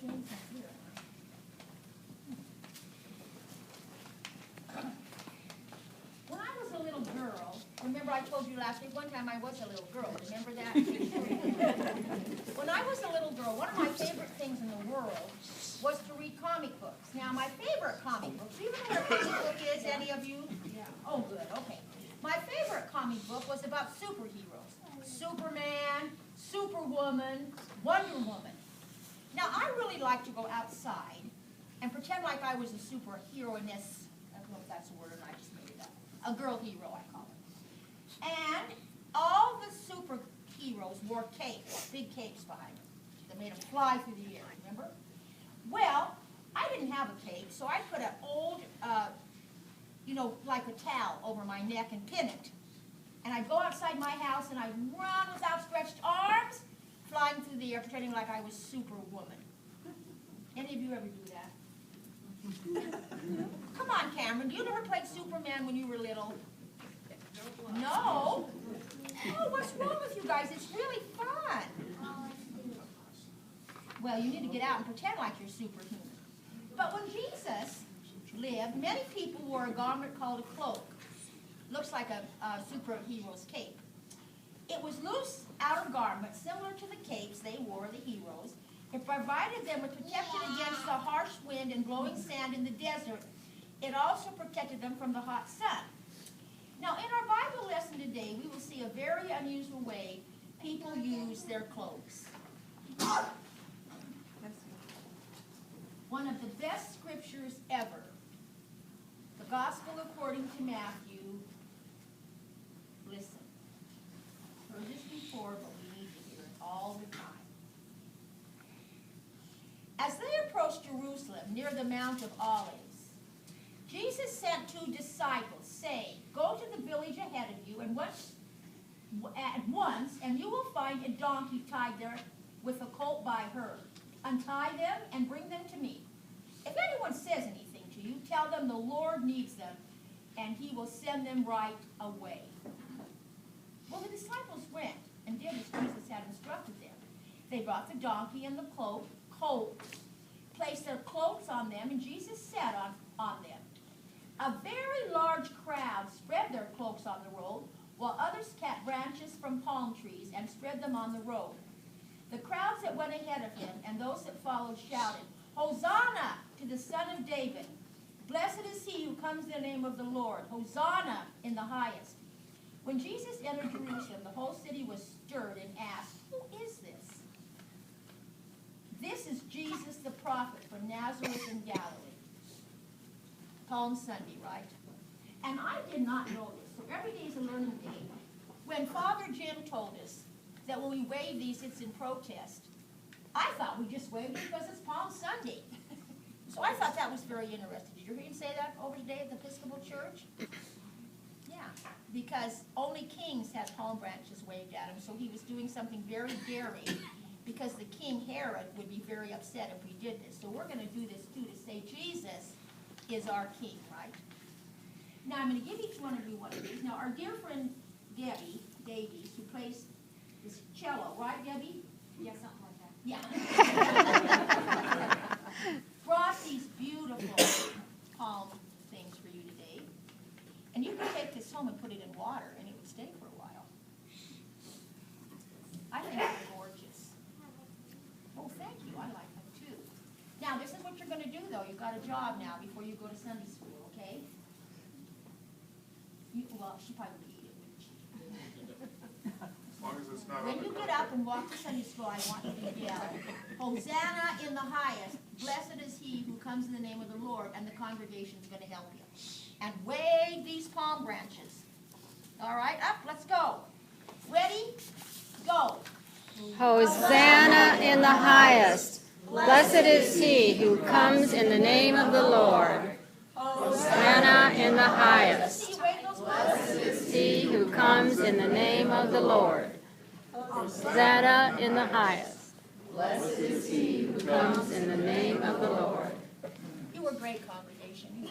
James is here. When I was a little girl, remember I told you last week, one time I was a little girl, remember that? When I was a little girl, one of my favorite things in the world was to read comic books. Now, my favorite comic book, do you know what a comic book is, any of you? Yeah. Oh, good, okay. My favorite comic book was about superheroes. Superman, Superwoman, Wonder Woman. Now, I really like to go outside and pretend like I was a superhero in this, I don't know if that's a word or not, I just made it up. A girl hero, I call it. And all the superheroes wore capes, big capes behind them, that made them fly through the air, remember? Well, I didn't have a cape, so I put an old, like a towel over my neck and pin it. And I'd go outside my house and I'd run with outstretched arms, flying through the air, pretending like I was Superwoman. Any of you ever do that? Come on, Cameron, you never played Superman when you were little? No? Oh, what's wrong with you guys? It's really fun. Well, you need to get out and pretend like you're superhuman. But when Jesus lived, many people wore a garment called a cloak. Looks like a superhero's cape. It was loose outer garment, similar to the capes they wore, the heroes. It provided them with protection against the harsh wind and blowing sand in the desert. It also protected them from the hot sun. Now, in our Bible lesson today, we will see a very unusual way people use their cloaks. One of the best scriptures ever, the Gospel according to Matthew. Listen. Heard this before, but we need to hear it all the time. As they approached Jerusalem near the Mount of Olives, Jesus sent 2 disciples, saying, "Go to the village ahead of you, and at once, and you will find a donkey tied there with a colt by her. Untie them and bring them to me. If anyone says anything to you, tell them the Lord needs them, and he will send them right away." Well, the disciples went and did as Jesus had instructed them. They brought the donkey and the colt, placed their cloaks on them, and Jesus sat on them. A very large crowd spread their cloaks on the road, while others cut branches from palm trees and spread them on the road. The crowds that went ahead of him and those that followed shouted, "Hosanna to the Son of David! Blessed is he who comes in the name of the Lord! Hosanna in the highest!" When Jesus entered Jerusalem, the whole city was stirred and asked, "Who is this?" This is Jesus the prophet from Nazareth in Galilee. Palm Sunday, right? And I did not know this, so every day is a learning day. When Father Jim told us that when we wave these, it's in protest, I thought we just waved it because it's Palm Sunday. So I thought that was very interesting. Did you hear him say that over today at the Episcopal Church? Yeah, because only kings had palm branches waved at him, so he was doing something very daring, because the King Herod would be very upset if we did this. So we're going to do this too, to say Jesus is our king, right? Now I'm going to give each one of you one of these. Now our dear friend Debbie Davies, who plays this cello, right, Debbie? Yeah, something like that. Yeah. Brought these beautiful palm things for you today. And you can take this home and put it in water, and it would stay for a while. I think they're gorgeous. Oh, thank you. I like them too. Now, this is what you're going to do, though. You've got a job now before you go to Sunday school, okay? Well, she probably would eat it, wouldn't she? As long as it's not When you get up and walk to Sunday school, I want you to yell, "Hosanna in the highest, blessed is he who comes in the name of the Lord," and the congregation's going to help you. And wave these palm branches. All right, up, let's go. Ready? Go. Hosanna in the highest. Blessed is he who comes in the name of the Lord. Hosanna in the highest. Blessed is he who comes in the name of the Lord. Hosanna in the highest. Blessed is he who comes in the name of the Lord. You were great, congregation.